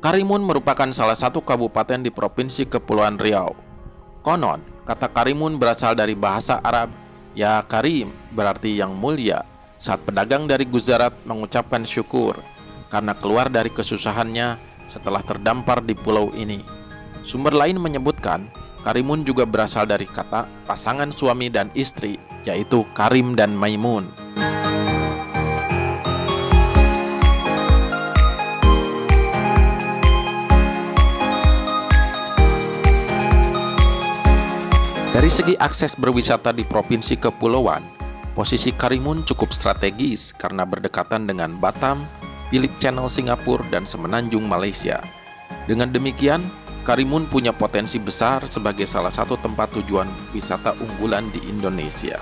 Karimun merupakan salah satu kabupaten di Provinsi Kepulauan Riau. Konon, kata Karimun berasal dari bahasa Arab, ya Karim, berarti yang mulia, saat pedagang dari Gujarat mengucapkan syukur karena keluar dari kesusahannya setelah terdampar di pulau ini. Sumber lain menyebutkan, Karimun juga berasal dari kata pasangan suami dan istri, yaitu Karim dan Maimun. Dari segi akses berwisata di Provinsi Kepulauan, posisi Karimun cukup strategis karena berdekatan dengan Batam, Phillip Channel Singapura, dan Semenanjung Malaysia. Dengan demikian, Karimun punya potensi besar sebagai salah satu tempat tujuan wisata unggulan di Indonesia.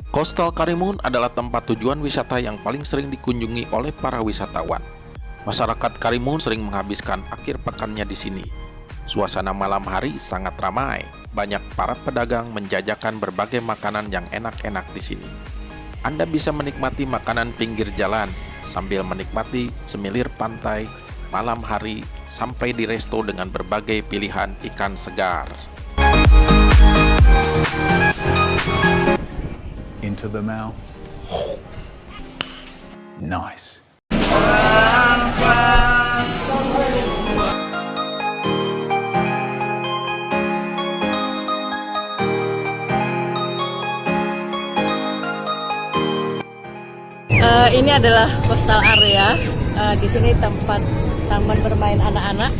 Coastal Karimun adalah tempat tujuan wisata yang paling sering dikunjungi oleh para wisatawan. Masyarakat Karimun sering menghabiskan akhir pekannya di sini. Suasana malam hari sangat ramai. Banyak para pedagang menjajakan berbagai makanan yang enak-enak di sini. Anda bisa menikmati makanan pinggir jalan sambil menikmati semilir pantai malam hari sampai di resto dengan berbagai pilihan ikan segar. Into the mouth. Nice. Ini adalah coastal area. Di sini tempat taman bermain anak-anak.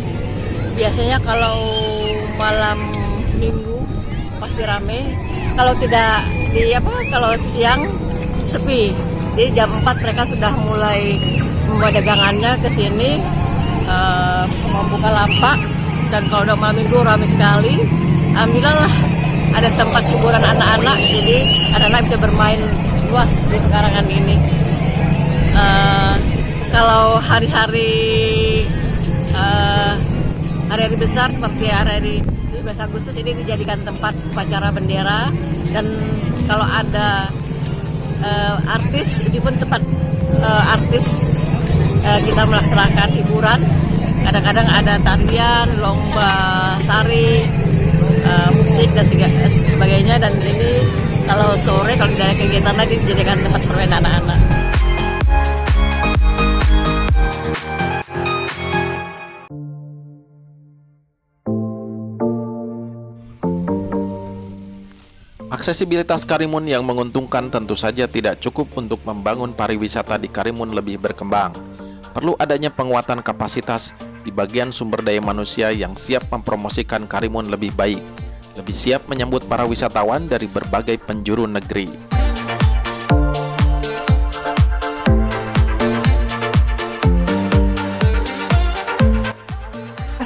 Biasanya kalau malam minggu pasti rame. Kalau tidak kalau siang sepi. Jadi jam 4 mereka sudah mulai membawa dagangannya ke sini, membuka lapak. Dan kalau udah malam minggu ramai sekali. Alhamdulillah lah, ada tempat hiburan anak-anak. Jadi anak-anak bisa bermain luas di pekarangan ini. Kalau hari-hari besar seperti hari-hari 17 Agustus ini dijadikan tempat upacara bendera, dan kalau ada artis, ini pun tempat artis kita melaksanakan hiburan. Kadang-kadang ada tarian, lomba tari, musik dan sebagainya. Dan ini kalau sore, kalau tidak ada kegiatan lagi, dijadikan tempat permainan anak-anak. Aksesibilitas Karimun yang menguntungkan tentu saja tidak cukup untuk membangun pariwisata di Karimun lebih berkembang. Perlu adanya penguatan kapasitas di bagian sumber daya manusia yang siap mempromosikan Karimun lebih baik, lebih siap menyambut para wisatawan dari berbagai penjuru negeri.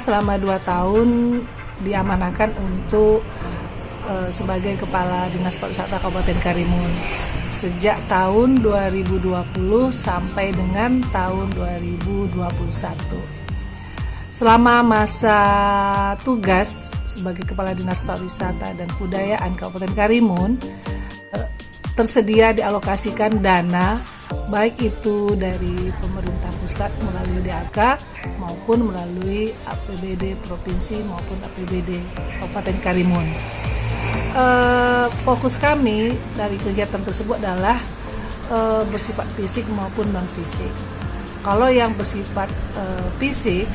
Selama 2 tahun diamanahkan untuk sebagai Kepala Dinas Pariwisata Kabupaten Karimun sejak tahun 2020 sampai dengan tahun 2021. Selama masa tugas sebagai Kepala Dinas Pariwisata dan Kebudayaan Kabupaten Karimun, tersedia dialokasikan dana baik itu dari pemerintah pusat melalui DAK maupun melalui APBD provinsi maupun APBD Kabupaten Karimun. Fokus kami dari kegiatan tersebut adalah bersifat fisik maupun non-fisik. Kalau yang bersifat fisik,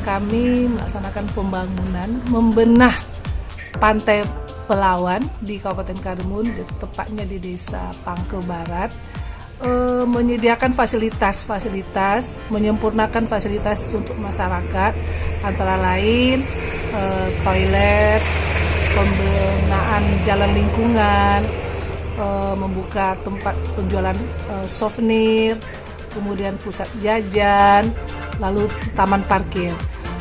kami melaksanakan pembangunan, membenah pantai Pelawan di Kabupaten Karimun, tepatnya di Desa Pangke Barat, menyediakan fasilitas, menyempurnakan fasilitas untuk masyarakat, antara lain toilet, pembenahan jalan lingkungan, membuka tempat penjualan souvenir, kemudian pusat jajan, lalu taman parkir.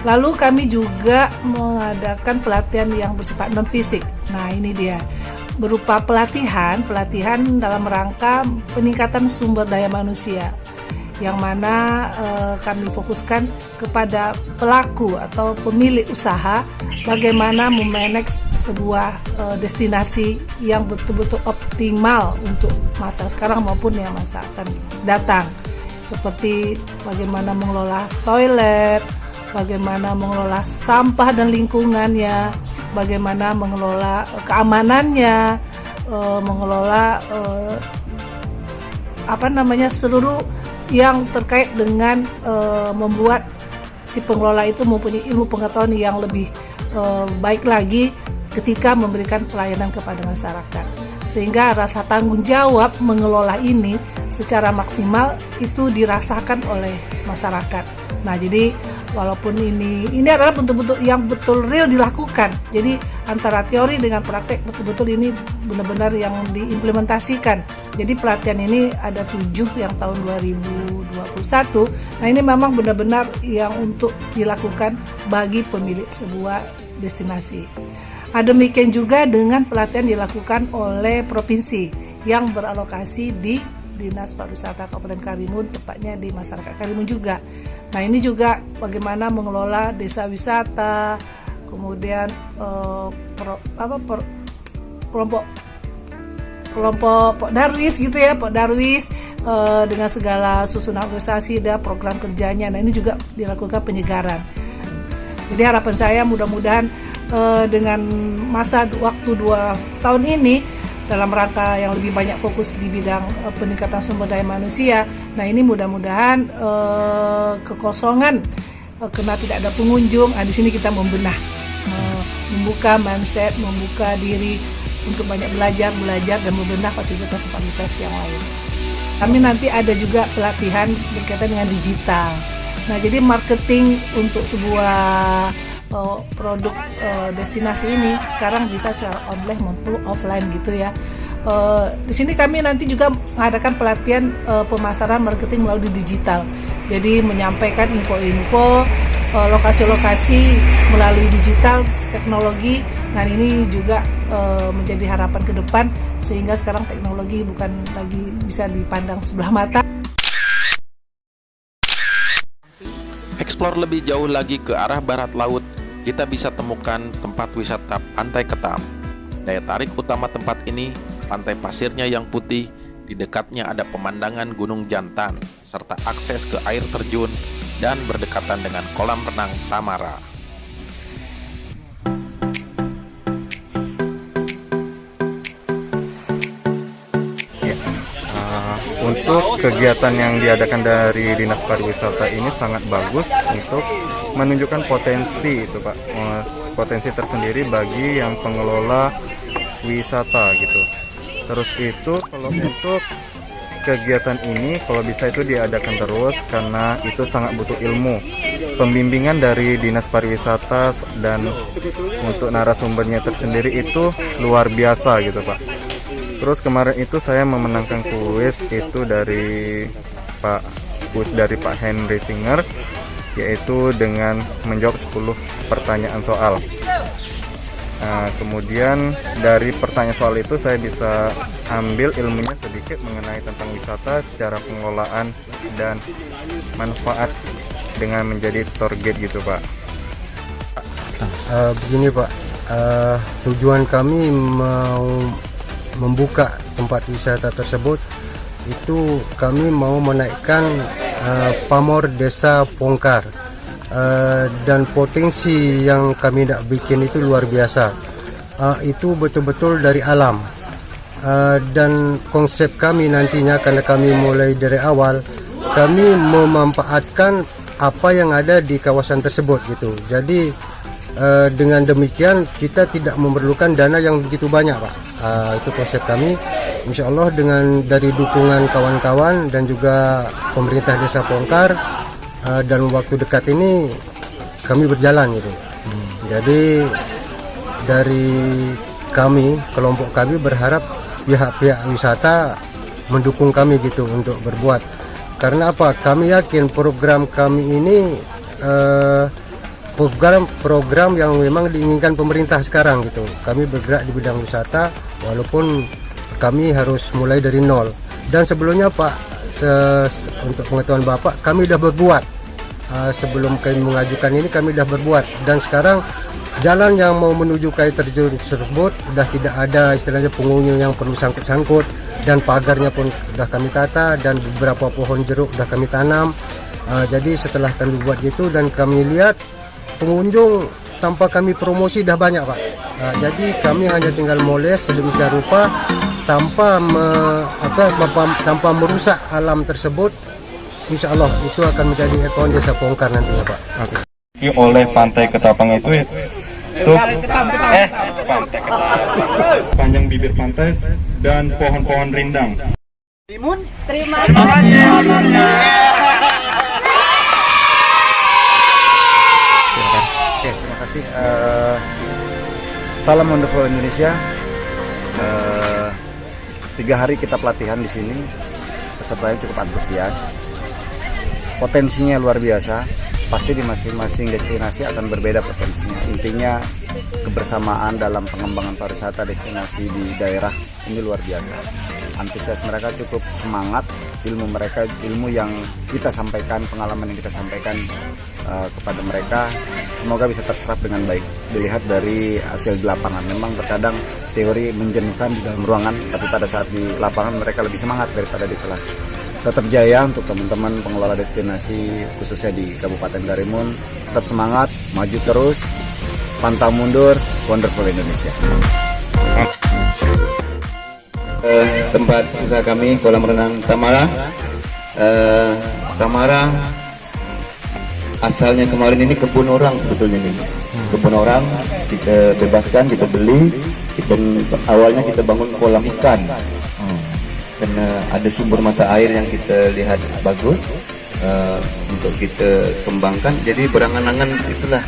Lalu kami juga mengadakan pelatihan yang bersifat non-fisik. Nah ini dia, berupa pelatihan dalam rangka peningkatan sumber daya manusia, yang mana kami fokuskan kepada pelaku atau pemilik usaha bagaimana memanage sebuah destinasi yang betul-betul optimal untuk masa sekarang maupun yang masa akan datang. Seperti bagaimana mengelola toilet, bagaimana mengelola sampah dan lingkungannya, bagaimana mengelola keamanannya, mengelola seluruh yang terkait dengan membuat si pengelola itu mempunyai ilmu pengetahuan yang lebih baik lagi ketika memberikan pelayanan kepada masyarakat, sehingga rasa tanggung jawab mengelola ini secara maksimal itu dirasakan oleh masyarakat. Nah, jadi walaupun ini adalah bentuk-bentuk yang betul real dilakukan, jadi antara teori dengan praktek betul-betul ini benar-benar yang diimplementasikan. Jadi pelatihan ini ada 7 yang tahun 2021. Nah, ini memang benar-benar yang untuk dilakukan bagi pemilik sebuah destinasi. Demikian juga dengan pelatihan dilakukan oleh provinsi yang beralokasi di Dinas Pariwisata Kabupaten Karimun, tepatnya di masyarakat Karimun juga. Nah, ini juga bagaimana mengelola desa wisata, kemudian kelompok Pokdarwis gitu ya, Pokdarwis dengan segala susunan organisasi dan program kerjanya. Nah, ini juga dilakukan penyegaran. Jadi harapan saya mudah-mudahan dengan masa waktu 2 tahun ini dalam rangka yang lebih banyak fokus di bidang peningkatan sumber daya manusia. Nah, ini mudah-mudahan kekosongan karena tidak ada pengunjung. Di sini kita membenah, membuka mindset, membuka diri untuk banyak belajar dan membenah fasilitas-fasilitas yang lain. Kami nanti ada juga pelatihan berkaitan dengan digital. Nah, jadi marketing untuk sebuah produk destinasi ini sekarang bisa secara online maupun offline gitu ya. Di sini kami nanti juga mengadakan pelatihan pemasaran marketing melalui digital. Jadi menyampaikan info-info lokasi-lokasi melalui digital teknologi. Nah, ini juga menjadi harapan ke depan sehingga sekarang teknologi bukan lagi bisa dipandang sebelah mata. Eksplor lebih jauh lagi ke arah barat laut, kita bisa temukan tempat wisata Pantai Ketam. Daya tarik utama tempat ini, pantai pasirnya yang putih, di dekatnya ada pemandangan Gunung Jantan, serta akses ke air terjun dan berdekatan dengan kolam renang Tamara. Untuk kegiatan yang diadakan dari Dinas Pariwisata ini sangat bagus untuk menunjukkan potensi itu Pak, potensi tersendiri bagi yang pengelola wisata gitu. Terus itu kalau untuk kegiatan ini kalau bisa itu diadakan terus karena itu sangat butuh ilmu. Pembimbingan dari Dinas Pariwisata dan untuk narasumbernya tersendiri itu luar biasa gitu Pak. Terus kemarin itu saya memenangkan kuis itu dari Pak Henry Singer, yaitu dengan menjawab 10 pertanyaan soal. Nah, kemudian dari pertanyaan soal itu saya bisa ambil ilmunya sedikit mengenai tentang wisata, cara pengelolaan dan manfaat dengan menjadi tour guide gitu Pak. Begini Pak, tujuan kami mau membuka tempat wisata tersebut itu kami mau menaikkan pamor desa Pongkar, dan potensi yang kami nak bikin itu luar biasa. Itu betul-betul dari alam, dan konsep kami nantinya karena kami mulai dari awal kami memanfaatkan apa yang ada di kawasan tersebut gitu. Jadi dengan demikian kita tidak memerlukan dana yang begitu banyak Pak. Itu konsep kami. Insya Allah dengan dari dukungan kawan-kawan dan juga pemerintah desa Pongkar, dan waktu dekat ini kami berjalan gitu. Jadi dari kami, kelompok kami berharap pihak-pihak wisata mendukung kami gitu untuk berbuat. Karena apa? Kami yakin program kami ini program yang memang diinginkan pemerintah sekarang gitu. Kami bergerak di bidang wisata walaupun kami harus mulai dari nol. Dan sebelumnya Pak, untuk pengetahuan Bapak, kami sudah berbuat. Sebelum kami mengajukan ini kami sudah berbuat. Dan sekarang jalan yang mau menuju ke air terjun tersebut sudah tidak ada istilahnya pengunjung yang perlu sangkut-sangkut, dan pagarnya pun sudah kami tata dan beberapa pohon jeruk sudah kami tanam. Jadi setelah kami buat gitu dan kami lihat pengunjung tanpa kami promosi dah banyak, Pak. Jadi kami hanya tinggal moles sedemikian rupa tanpa tanpa merusak alam tersebut. Insya Allah itu akan menjadi ikon desa Pongkar nantinya, Pak. Oleh Pantai Ketapang itu pantai Ketapang, panjang bibir pantai dan pohon-pohon rindang. Terima Oke, terima kasih. Salam Wonderful Indonesia. 3 hari kita pelatihan di sini, pesertanya cukup antusias. Potensinya luar biasa. Pasti di masing-masing destinasi akan berbeda potensinya. Intinya kebersamaan dalam pengembangan pariwisata destinasi di daerah ini luar biasa. Antusias mereka cukup semangat, ilmu yang kita sampaikan, pengalaman yang kita sampaikan kepada mereka semoga bisa terserap dengan baik. Dilihat dari hasil di lapangan, memang terkadang teori menjenuhkan di dalam ruangan, tapi pada saat di lapangan mereka lebih semangat daripada di kelas. Tetap jaya untuk teman-teman pengelola destinasi khususnya di Kabupaten Karimun. Tetap semangat, maju terus, pantang mundur, Wonderful Indonesia. Tempat usaha kami kolam renang Tamara. Tamara asalnya kemarin ini kebun orang sebetulnya ini. Kebun orang kita bebaskan, kita beli, awalnya kita bangun kolam ikan. Karena ada sumber mata air yang kita lihat bagus untuk kita kembangkan. Jadi berangan-angan itulah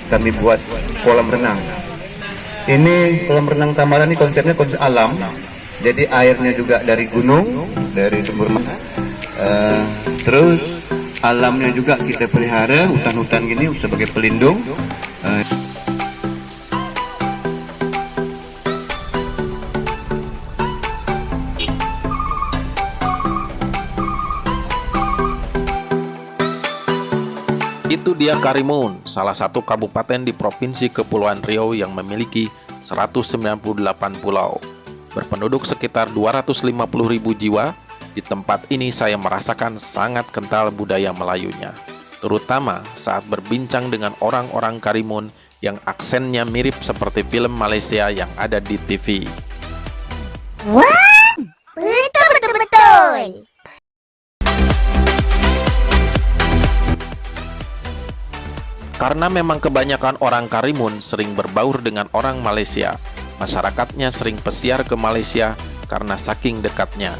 kami buat kolam renang. Ini kolam renang Tamara ini konsepnya konsep alam. Jadi airnya juga dari gunung, dari sumber mata. Terus alamnya juga kita pelihara, hutan-hutan gini sebagai pelindung. Itu dia Karimun, salah satu kabupaten di Provinsi Kepulauan Riau yang memiliki 198 pulau. Berpenduduk sekitar 250.000 jiwa, di tempat ini saya merasakan sangat kental budaya Melayunya. Terutama saat berbincang dengan orang-orang Karimun yang aksennya mirip seperti film Malaysia yang ada di TV. Wah, betul. Karena memang kebanyakan orang Karimun sering berbaur dengan orang Malaysia, masyarakatnya sering pesiar ke Malaysia karena saking dekatnya.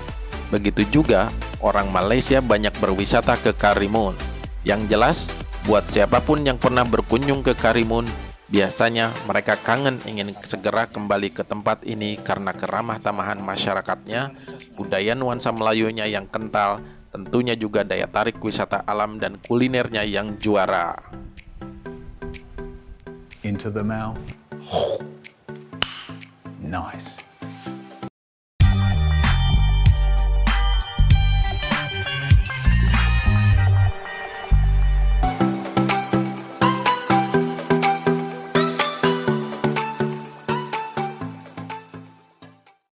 Begitu juga orang Malaysia banyak berwisata ke Karimun. Yang jelas, buat siapapun yang pernah berkunjung ke Karimun, biasanya mereka kangen ingin segera kembali ke tempat ini karena keramah tamahan masyarakatnya, budaya nuansa Melayunya yang kental, tentunya juga daya tarik wisata alam dan kulinernya yang juara. Into the mouth. Nice.